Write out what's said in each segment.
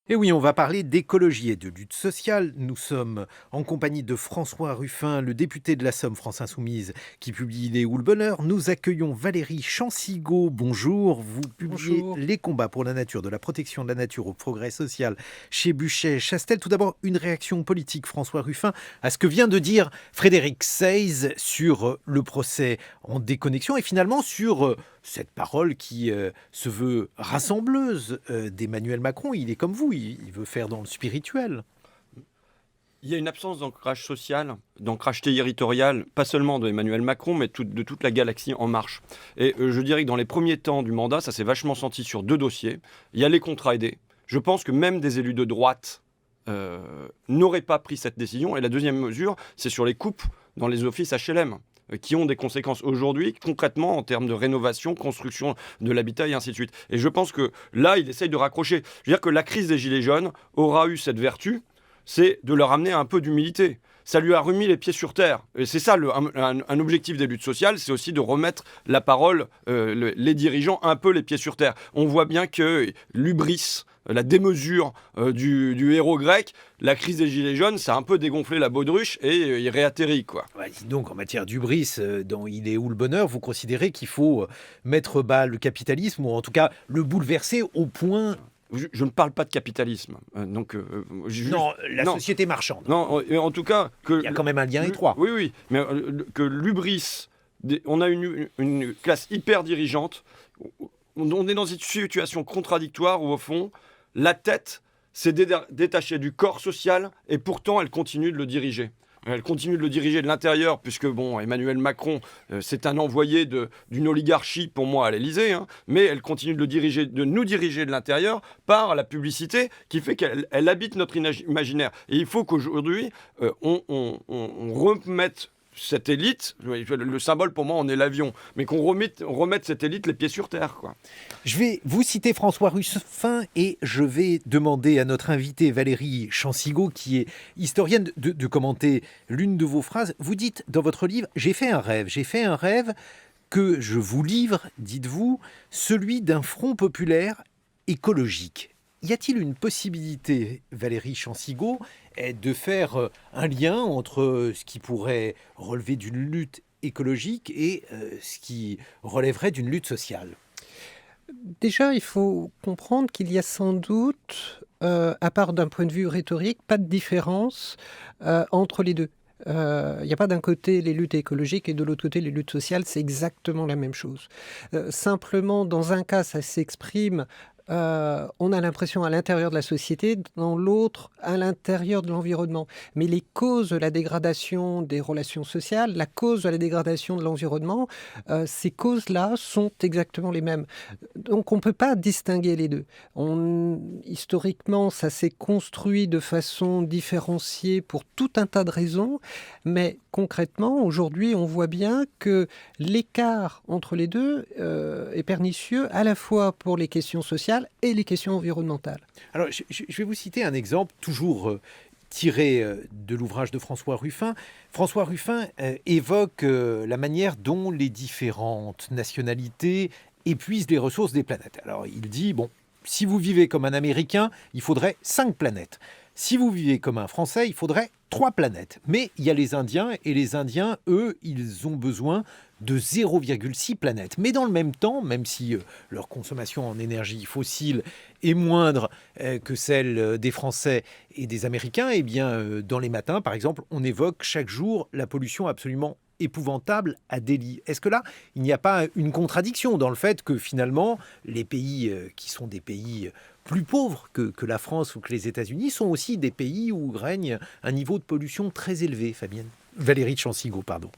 Et oui, on va parler d'écologie et de lutte sociale. Nous sommes en compagnie de François Ruffin, le député de la Somme France Insoumise, qui publie Les Houles Bonheur. Nous accueillons Valérie Chansigaud. Bonjour. Vous publiez Bonjour. Les combats pour la nature, de la protection de la nature au progrès social chez Buchet-Chastel. Tout d'abord, une réaction politique, François Ruffin, à ce que vient de dire Frédéric Seyss sur le procès en déconnexion et finalement sur cette parole qui se veut rassembleuse d'Emmanuel Macron. Il est comme vous, il veut faire dans le spirituel. Il y a une absence d'ancrage social, d'ancrage territorial, pas seulement de Emmanuel Macron, mais de toute la galaxie En Marche. Et je dirais que dans les premiers temps du mandat, ça s'est vachement senti sur deux dossiers. Il y a les contrats aidés. Je pense que même des élus de droite n'auraient pas pris cette décision. Et la deuxième mesure, c'est sur les coupes dans les offices HLM qui ont des conséquences aujourd'hui, concrètement, en termes de rénovation, construction de l'habitat et ainsi de suite. Et je pense que là, il essaye de raccrocher. Je veux dire que la crise des Gilets jaunes aura eu cette vertu, c'est de leur amener un peu d'humilité. Ça lui a remis les pieds sur terre. Et c'est ça un objectif des luttes sociales, c'est aussi de remettre la parole, les dirigeants, un peu les pieds sur terre. On voit bien que l'hubris, la démesure du héros grec, la crise des Gilets jaunes, ça a un peu dégonflé la baudruche et il réatterrit, quoi. Ouais, dis donc, en matière d'hubris, dans Il est où le bonheur, vous considérez qu'il faut mettre bas le capitalisme, ou en tout cas le bouleverser au point... Je ne parle pas de capitalisme. Non, la non, société marchande. non, en tout cas... Il y a quand même un lien étroit. Oui, oui, mais que l'hubris... On a une classe hyper dirigeante. On est dans une situation contradictoire où, au fond, la tête s'est détachée du corps social et pourtant, elle continue de le diriger. Elle continue de le diriger de l'intérieur, puisque bon, Emmanuel Macron, c'est un envoyé d'une oligarchie, pour moi, à l'Élysée, hein, mais elle continue de nous diriger de l'intérieur par la publicité qui fait qu'elle habite notre imaginaire. Et il faut qu'aujourd'hui, on remette cette élite, le symbole pour moi, on est l'avion, mais qu'on remette cette élite les pieds sur terre, quoi. Je vais vous citer François Ruffin et je vais demander à notre invitée Valérie Chansigaud, qui est historienne, de commenter l'une de vos phrases. Vous dites dans votre livre « J'ai fait un rêve que je vous livre, dites-vous, celui d'un front populaire écologique ». Y a-t-il une possibilité, Valérie Chansigaud, de faire un lien entre ce qui pourrait relever d'une lutte écologique et ce qui relèverait d'une lutte sociale ? Déjà, il faut comprendre qu'il y a sans doute, à part d'un point de vue rhétorique, pas de différence entre les deux. Il n'y a pas d'un côté les luttes écologiques et de l'autre côté les luttes sociales, c'est exactement la même chose. Simplement, dans un cas, ça s'exprime, on a l'impression à l'intérieur de la société, dans l'autre, à l'intérieur de l'environnement. Mais les causes de la dégradation des relations sociales, la cause de la dégradation de l'environnement, ces causes-là sont exactement les mêmes. Donc on ne peut pas distinguer les deux. Historiquement, ça s'est construit de façon différenciée pour tout un tas de raisons, mais concrètement, aujourd'hui, on voit bien que l'écart entre les deux est pernicieux à la fois pour les questions sociales et les questions environnementales. Alors, je vais vous citer un exemple, toujours tiré de l'ouvrage de François Ruffin. François Ruffin évoque la manière dont les différentes nationalités épuisent les ressources des planètes. Alors, il dit, bon, si vous vivez comme un Américain, il faudrait 5 planètes. Si vous vivez comme un Français, il faudrait 3 planètes. Mais il y a les Indiens, et les Indiens, eux, ils ont besoin de 0,6 planètes. Mais dans le même temps, même si leur consommation en énergie fossile est moindre que celle des Français et des Américains, eh bien, dans les matins, par exemple, on évoque chaque jour la pollution absolument épouvantable à Delhi. Est-ce que là, il n'y a pas une contradiction dans le fait que finalement, les pays qui sont des pays plus pauvres que la France ou que les États-Unis sont aussi des pays où règne un niveau de pollution très élevé, Fabienne ? Valérie Chansigaud, pardon.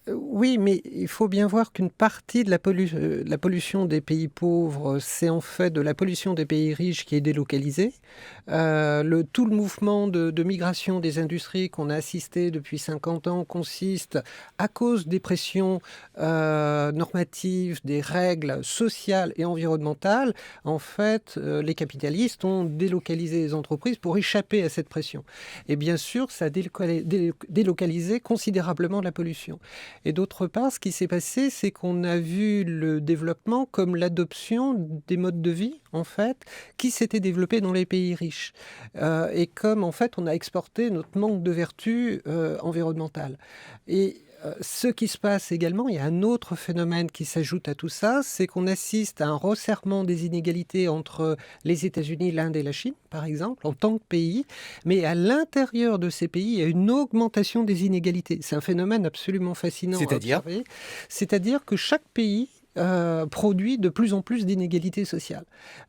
Oui, mais il faut bien voir qu'une partie de la pollution des pays pauvres, c'est en fait de la pollution des pays riches qui est délocalisée. Tout le mouvement de migration des industries qu'on a assisté depuis 50 ans consiste, à cause des pressions normatives, des règles sociales et environnementales, en fait, les capitalistes ont délocalisé les entreprises pour échapper à cette pression. Et bien sûr, ça délocalise neutraliser considérablement la pollution. Et d'autre part, ce qui s'est passé, c'est qu'on a vu le développement comme l'adoption des modes de vie, en fait, qui s'étaient développés dans les pays riches. Et comme, en fait, on a exporté notre manque de vertu environnementale. Et ce qui se passe également, il y a un autre phénomène qui s'ajoute à tout ça, c'est qu'on assiste à un resserrement des inégalités entre les États-Unis, l'Inde et la Chine, par exemple, en tant que pays, mais à l'intérieur de ces pays, il y a une augmentation des inégalités. C'est un phénomène absolument fascinant à observer. C'est-à-dire que chaque pays produit de plus en plus d'inégalités sociales.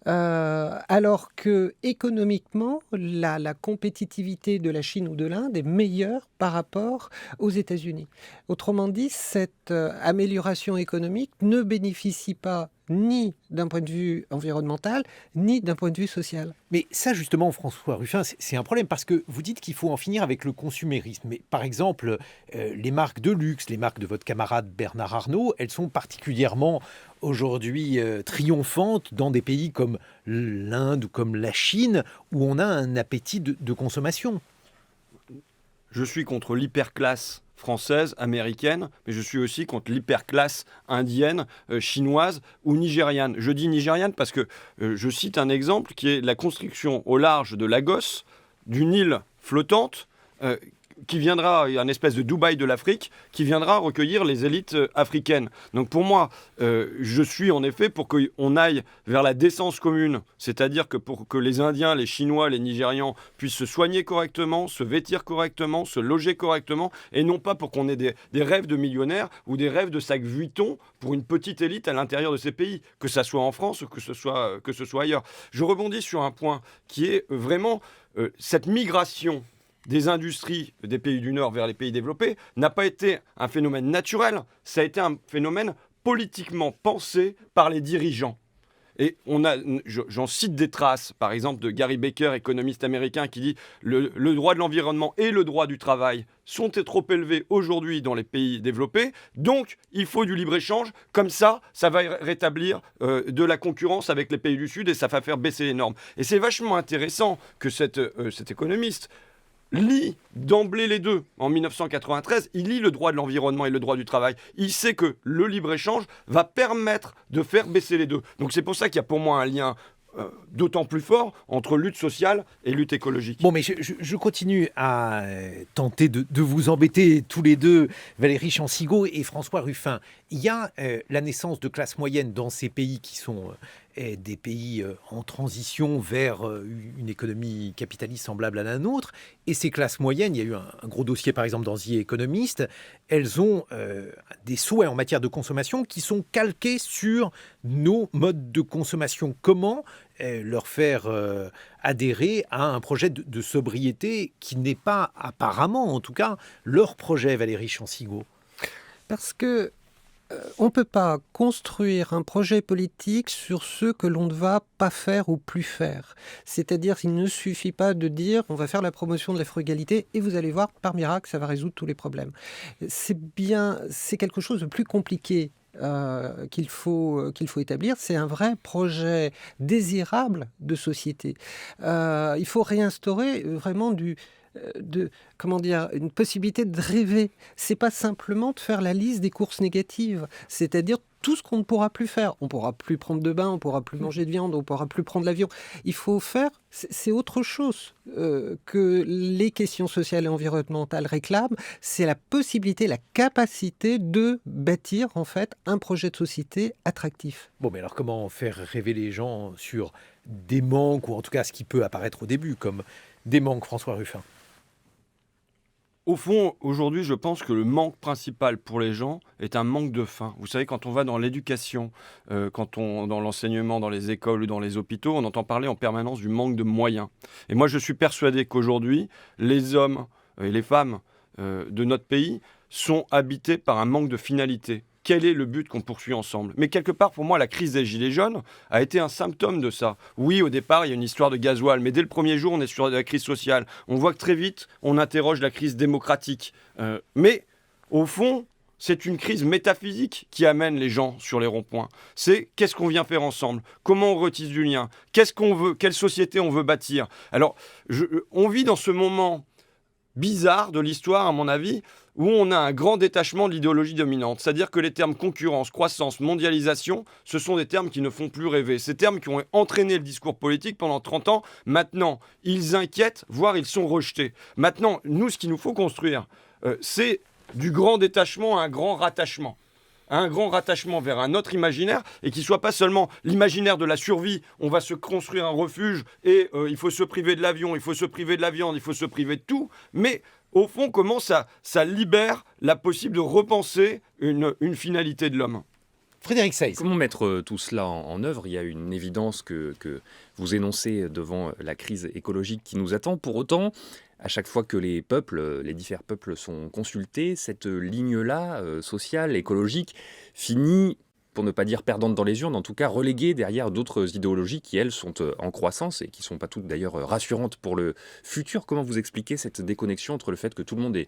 Alors que économiquement, la compétitivité de la Chine ou de l'Inde est meilleure par rapport aux États-Unis. Autrement dit, cette amélioration économique ne bénéficie pas ni d'un point de vue environnemental, ni d'un point de vue social. Mais ça, justement, François Ruffin, c'est un problème parce que vous dites qu'il faut en finir avec le consumérisme. Mais par exemple, les marques de luxe, les marques de votre camarade Bernard Arnault, elles sont particulièrement aujourd'hui triomphantes dans des pays comme l'Inde ou comme la Chine, où on a un appétit de consommation. Je suis contre l'hyperclasse française, américaine, mais je suis aussi contre l'hyperclasse indienne, chinoise ou nigériane. Je dis nigériane parce que je cite un exemple qui est la construction au large de Lagos d'une île flottante qui viendra, un espèce de Dubaï de l'Afrique, qui viendra recueillir les élites africaines. Donc pour moi, je suis en effet pour qu'on aille vers la décence commune, c'est-à-dire que pour que les Indiens, les Chinois, les Nigérians puissent se soigner correctement, se vêtir correctement, se loger correctement, et non pas pour qu'on ait des rêves de millionnaires ou des rêves de sacs Vuitton pour une petite élite à l'intérieur de ces pays, que ça soit en France ou que ce soit ailleurs. Je rebondis sur un point qui est vraiment cette migration des industries des pays du Nord vers les pays développés n'a pas été un phénomène naturel, ça a été un phénomène politiquement pensé par les dirigeants. Et j'en cite des traces, par exemple de Gary Becker, économiste américain, qui dit le droit de l'environnement et le droit du travail sont trop élevés aujourd'hui dans les pays développés, donc il faut du libre-échange, comme ça va rétablir de la concurrence avec les pays du Sud et ça va faire baisser les normes. Et c'est vachement intéressant que cet économiste lit d'emblée les deux. En 1993, il lit le droit de l'environnement et le droit du travail. Il sait que le libre-échange va permettre de faire baisser les deux. Donc c'est pour ça qu'il y a pour moi un lien d'autant plus fort entre lutte sociale et lutte écologique. Bon, mais je continue à tenter de vous embêter tous les deux, Valérie Chancigot et François Ruffin. Il y a la naissance de classes moyennes dans ces pays qui sont des pays en transition vers une économie capitaliste semblable à la nôtre. Et ces classes moyennes, il y a eu un gros dossier par exemple dans The Economist, elles ont des souhaits en matière de consommation qui sont calqués sur nos modes de consommation. Comment leur faire adhérer à un projet de sobriété qui n'est pas apparemment, en tout cas, leur projet, Valérie Chancigot? Parce que on ne peut pas construire un projet politique sur ce que l'on ne va pas faire ou plus faire. C'est-à-dire qu'il ne suffit pas de dire on va faire la promotion de la frugalité et vous allez voir, par miracle, ça va résoudre tous les problèmes. C'est quelque chose de plus compliqué qu'il faut établir. C'est un vrai projet désirable de société. Il faut réinstaurer vraiment une possibilité de rêver. C'est pas simplement de faire la liste des courses négatives, c'est-à-dire tout ce qu'on ne pourra plus faire. On ne pourra plus prendre de bain, on ne pourra plus manger de viande, on ne pourra plus prendre l'avion. Il faut faire, c'est autre chose que les questions sociales et environnementales réclament, c'est la possibilité, la capacité de bâtir en fait un projet de société attractif. Bon, mais alors comment faire rêver les gens sur des manques, ou en tout cas ce qui peut apparaître au début comme des manques, François Ruffin? Au fond, aujourd'hui, je pense que le manque principal pour les gens est un manque de faim. Vous savez, quand on va dans l'éducation, dans l'enseignement, dans les écoles ou dans les hôpitaux, on entend parler en permanence du manque de moyens. Et moi, je suis persuadé qu'aujourd'hui, les hommes et les femmes de notre pays sont habités par un manque de finalité. Quel est le but qu'on poursuit ensemble? Mais quelque part, pour moi, la crise des Gilets jaunes a été un symptôme de ça. Oui, au départ, il y a une histoire de gasoil, mais dès le premier jour, on est sur la crise sociale. On voit que très vite, on interroge la crise démocratique. Mais au fond, c'est une crise métaphysique qui amène les gens sur les ronds-points. C'est qu'est-ce qu'on vient faire ensemble? Comment on retisse du lien? Qu'est-ce qu'on veut? Quelle société on veut bâtir? Alors, on vit dans ce moment bizarre de l'histoire, à mon avis, où on a un grand détachement de l'idéologie dominante. C'est-à-dire que les termes concurrence, croissance, mondialisation, ce sont des termes qui ne font plus rêver. Ces termes qui ont entraîné le discours politique pendant 30 ans, maintenant, ils inquiètent, voire ils sont rejetés. Maintenant, nous, ce qu'il nous faut construire, c'est du grand détachement à un grand rattachement. Un grand rattachement vers un autre imaginaire, et qui ne soit pas seulement l'imaginaire de la survie, on va se construire un refuge, et il faut se priver de l'avion, il faut se priver de la viande, il faut se priver de tout, mais au fond, comment ça libère la possible de repenser une finalité de l'homme. Frédéric Seyss. Comment mettre tout cela en œuvre ? Il y a une évidence que vous énoncez devant la crise écologique qui nous attend. Pour autant, à chaque fois que les différents peuples sont consultés, cette ligne-là, sociale, écologique, finit, pour ne pas dire perdante dans les urnes, en tout cas reléguée derrière d'autres idéologies qui, elles, sont en croissance et qui ne sont pas toutes d'ailleurs rassurantes pour le futur. Comment vous expliquez cette déconnexion entre le fait que tout le monde est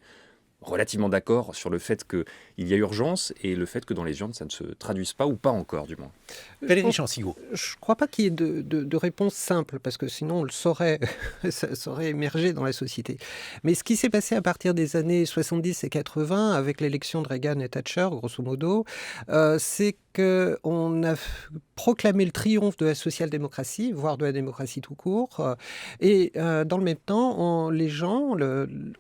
relativement d'accord sur le fait qu'il y a urgence et le fait que dans les urnes, ça ne se traduise pas, ou pas encore du moins. Valérie Chancigou. Je ne crois pas qu'il y ait de réponse simple, parce que sinon on le saurait, ça saurait émerger dans la société. Mais ce qui s'est passé à partir des années 70 et 80, avec l'élection de Reagan et Thatcher, grosso modo, c'est qu'on a proclamé le triomphe de la social-démocratie, voire de la démocratie tout court, et dans le même temps, les gens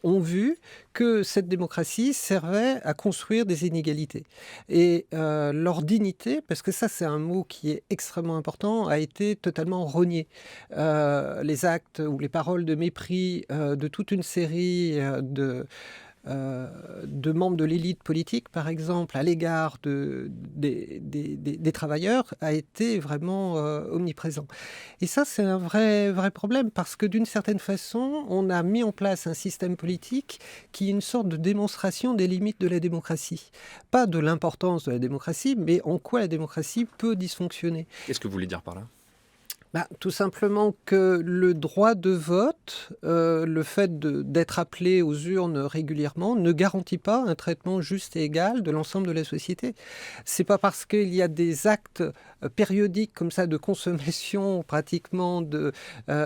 ont vu que cette démocratie servait à construire des inégalités. Et leur dignité, parce que ça c'est un mot qui est extrêmement important, a été totalement rogné. Les actes ou les paroles de mépris de toute une série de membres de l'élite politique, par exemple, à l'égard des travailleurs, a été vraiment omniprésent. Et ça, c'est un vrai problème, parce que d'une certaine façon, on a mis en place un système politique qui est une sorte de démonstration des limites de la démocratie. Pas de l'importance de la démocratie, mais en quoi la démocratie peut dysfonctionner. Qu'est-ce que vous voulez dire par là ? Tout simplement que le droit de vote, le fait d'être appelé aux urnes régulièrement, ne garantit pas un traitement juste et égal de l'ensemble de la société. C'est pas parce qu'il y a des actes périodiques comme ça de consommation pratiquement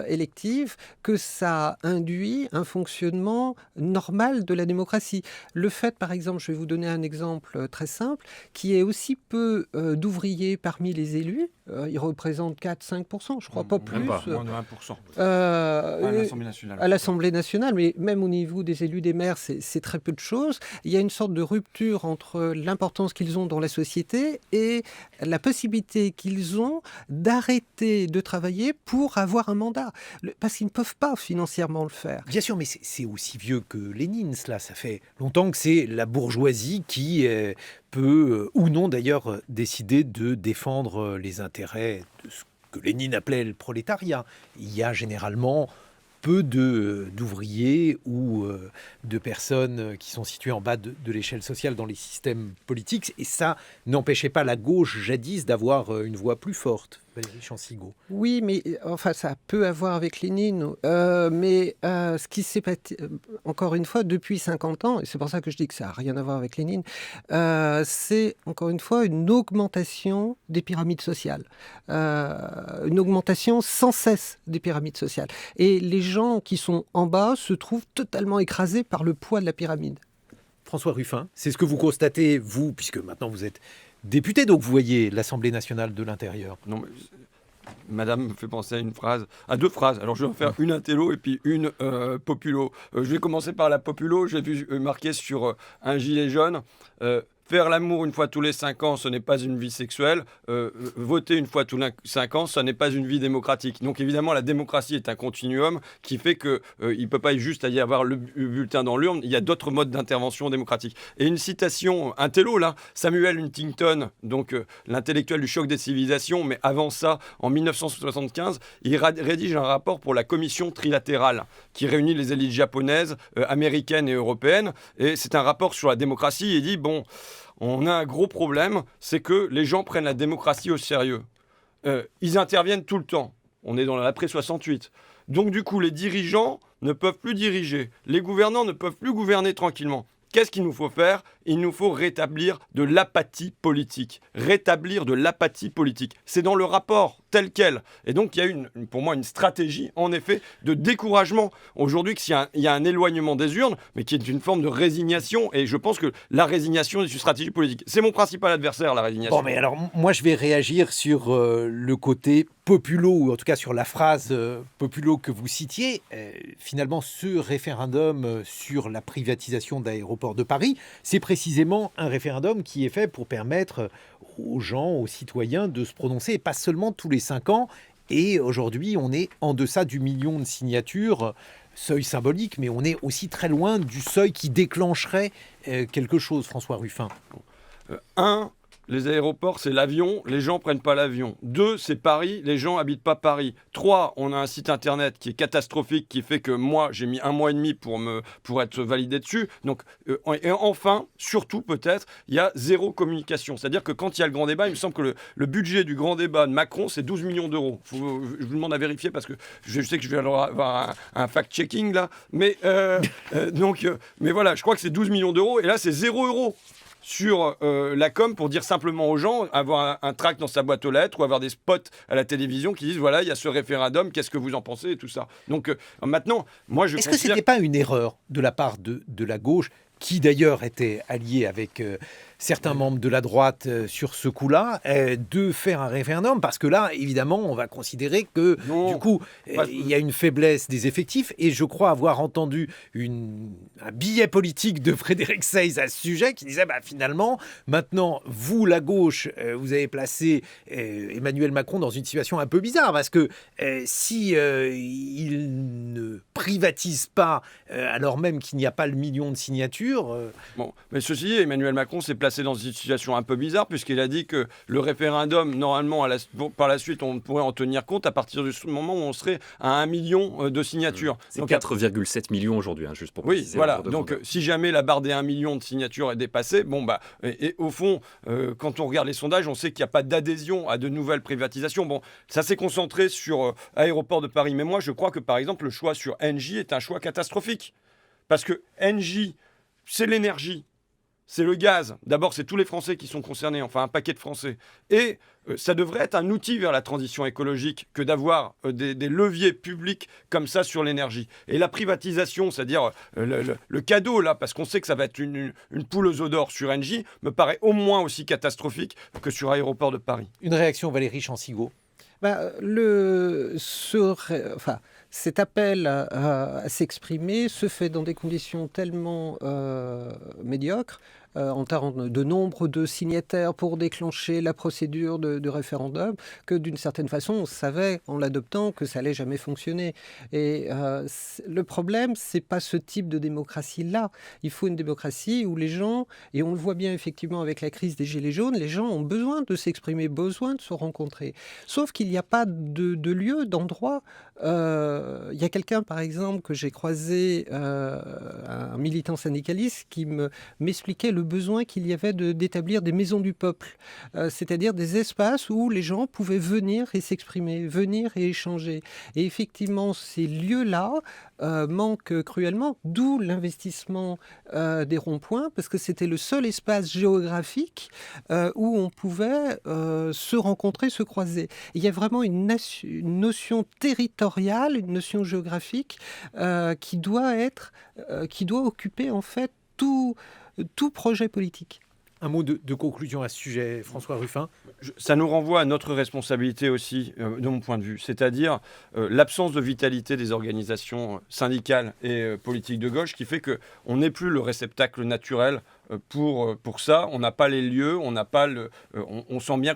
élective que ça induit un fonctionnement normal de la démocratie. Le fait, par exemple, je vais vous donner un exemple très simple, qui est aussi peu d'ouvriers parmi les élus, ils représentent 4-5%, je crois, pas plus. Moins de 1%. À l'Assemblée nationale. À l'Assemblée nationale, mais même au niveau des élus des maires, c'est très peu de choses. Il y a une sorte de rupture entre l'importance qu'ils ont dans la société et la possibilité qu'ils ont d'arrêter de travailler pour avoir un mandat. Parce qu'ils ne peuvent pas financièrement le faire. Bien sûr, mais c'est aussi vieux que Lénine, cela. Ça fait longtemps que c'est la bourgeoisie qui peut, ou non d'ailleurs, décider de défendre les intérêts de ce que Lénine appelait le prolétariat. Il y a généralement peu d'ouvriers ou de personnes qui sont situées en bas de l'échelle sociale dans les systèmes politiques. Et ça n'empêchait pas la gauche jadis d'avoir une voix plus forte. Valérie Chancigou. Oui, mais enfin, ça peut avoir avec Lénine. Mais ce qui s'est passé, encore une fois, depuis 50 ans, et c'est pour ça que je dis que ça n'a rien à voir avec Lénine, c'est encore une fois une augmentation des pyramides sociales. Une augmentation sans cesse des pyramides sociales. Et les gens qui sont en bas se trouvent totalement écrasés par le poids de la pyramide. François Ruffin, c'est ce que vous constatez, vous, puisque maintenant vous êtes député, donc vous voyez l'Assemblée nationale de l'intérieur. Non, mais Madame me fait penser à deux phrases. Alors je vais en faire une intello et puis une populo. Je vais commencer par la populo. J'ai vu marqué sur un gilet jaune. Faire l'amour une fois tous les 5 ans, ce n'est pas une vie sexuelle. Voter une fois tous les 5 ans, ce n'est pas une vie démocratique. Donc évidemment, la démocratie est un continuum qui fait qu'il ne peut pas juste y avoir le bulletin dans l'urne. Il y a d'autres modes d'intervention démocratique. Et une citation, un télo là, Samuel Huntington, donc l'intellectuel du choc des civilisations, mais avant ça, en 1975, il rédige un rapport pour la commission trilatérale qui réunit les élites japonaises, américaines et européennes. Et c'est un rapport sur la démocratie. Il dit, bon, on a un gros problème, c'est que les gens prennent la démocratie au sérieux. Ils interviennent tout le temps. On est dans l'après 68. Donc du coup, les dirigeants ne peuvent plus diriger. Les gouvernants ne peuvent plus gouverner tranquillement. Qu'est-ce qu'il nous faut faire ? Il nous faut rétablir de l'apathie politique. Rétablir de l'apathie politique. C'est dans le rapport telle quelle. Et donc il y a pour moi une stratégie, en effet, de découragement. Aujourd'hui, il y a un éloignement des urnes, mais qui est une forme de résignation. Et je pense que la résignation est une stratégie politique. C'est mon principal adversaire, la résignation. Bon, mais alors, moi, je vais réagir sur le côté populo, ou en tout cas sur la phrase populo que vous citiez. Finalement, ce référendum sur la privatisation d'Aéroports de Paris, c'est précisément un référendum qui est fait pour permettre aux gens, aux citoyens de se prononcer, et pas seulement tous les 5 ans. Et aujourd'hui, on est en deçà du million de signatures, seuil symbolique, mais on est aussi très loin du seuil qui déclencherait quelque chose, François Ruffin. Les aéroports, c'est l'avion, les gens prennent pas l'avion. 2, c'est Paris, les gens habitent pas Paris. 3, on a un site internet qui est catastrophique, qui fait que moi, j'ai mis 1 mois et demi pour être validé dessus. Donc, et enfin, surtout peut-être, il y a 0 communication. C'est-à-dire que quand il y a le grand débat, il me semble que le budget du grand débat de Macron, c'est 12 millions d'euros. Je vous demande à vérifier parce que je sais que je vais avoir un fact-checking là. Mais, mais voilà, je crois que c'est 12 millions d'euros et là, c'est 0 euros sur la com pour dire simplement aux gens, avoir un tract dans sa boîte aux lettres ou avoir des spots à la télévision qui disent voilà, il y a ce référendum, qu'est-ce que vous en pensez et tout ça. Donc maintenant, moi je Est-ce que ce considère... n'était pas une erreur de la part de la gauche, qui d'ailleurs était alliée avec certains membres de la droite sur ce coup-là, de faire un référendum? Parce que là, évidemment, on va considérer que Non. du coup, il y a une faiblesse des effectifs. Et je crois avoir entendu un billet politique de Frédéric Seyss à ce sujet qui disait finalement, maintenant, vous, la gauche, vous avez placé Emmanuel Macron dans une situation un peu bizarre. Parce que si il ne privatise pas, alors même qu'il n'y a pas le million de signatures... Bon, mais ceci dit, Emmanuel Macron s'est placé dans une situation un peu bizarre puisqu'il a dit que le référendum, normalement, par la suite, on pourrait en tenir compte à partir du moment où on serait à 1 million de signatures. C'est Donc, 4,7 millions aujourd'hui, juste pour oui, préciser. voilà. Donc, si jamais la barre des 1 million de signatures est dépassée, et au fond, quand on regarde les sondages, on sait qu'il n'y a pas d'adhésion à de nouvelles privatisations. Bon, ça s'est concentré sur Aéroports de Paris. Mais moi, je crois que, par exemple, le choix sur Engie est un choix catastrophique. Parce que Engie, c'est l'énergie, c'est le gaz. D'abord, c'est tous les Français qui sont concernés, enfin un paquet de Français. Et ça devrait être un outil vers la transition écologique que d'avoir des leviers publics comme ça sur l'énergie. Et la privatisation, c'est-à-dire le cadeau, là, parce qu'on sait que ça va être une poule aux œufs d'or sur Engie, me paraît au moins aussi catastrophique que sur Aéroport de Paris. Une réaction, Valérie Chansigaud? Cet appel à s'exprimer se fait dans des conditions tellement médiocres en termes de nombre de signataires pour déclencher la procédure de référendum, que d'une certaine façon, on savait en l'adoptant que ça allait jamais fonctionner. Et le problème, c'est pas ce type de démocratie-là. Il faut une démocratie où les gens, et on le voit bien effectivement avec la crise des Gilets jaunes, les gens ont besoin de s'exprimer, besoin de se rencontrer. Sauf qu'il n'y a pas de lieu, d'endroit. Il y a quelqu'un, par exemple, que j'ai croisé, un militant syndicaliste, qui m'expliquait le besoin qu'il y avait d'établir des maisons du peuple, c'est-à-dire des espaces où les gens pouvaient venir et s'exprimer, venir et échanger. Et effectivement, ces lieux-là manquent cruellement, d'où l'investissement des ronds-points, parce que c'était le seul espace géographique où on pouvait se rencontrer, se croiser. Et il y a vraiment une notion territoriale, une notion géographique qui doit occuper en fait tout projet politique. Un mot de conclusion à ce sujet, François Ruffin? Ça nous renvoie à notre responsabilité aussi, de mon point de vue, c'est-à-dire l'absence de vitalité des organisations syndicales et politiques de gauche qui fait qu'on n'est plus le réceptacle naturel pour ça. On n'a pas les lieux, on n'a pas on sent bien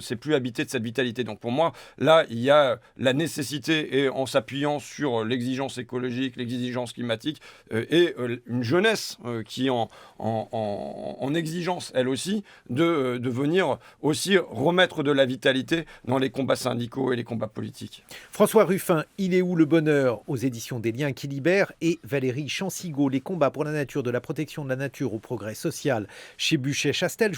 c'est plus habité de cette vitalité. Donc pour moi, là, il y a la nécessité, et en s'appuyant sur l'exigence écologique, l'exigence climatique, et une jeunesse qui en exigence, elle aussi, de venir aussi remettre de la vitalité dans les combats syndicaux et les combats politiques. François Ruffin, Il est où le bonheur, aux éditions des Liens qui libèrent, et Valérie Chansigaud, Les combats pour la nature, de la protection de la nature au progrès social, chez Buchet-Chastel.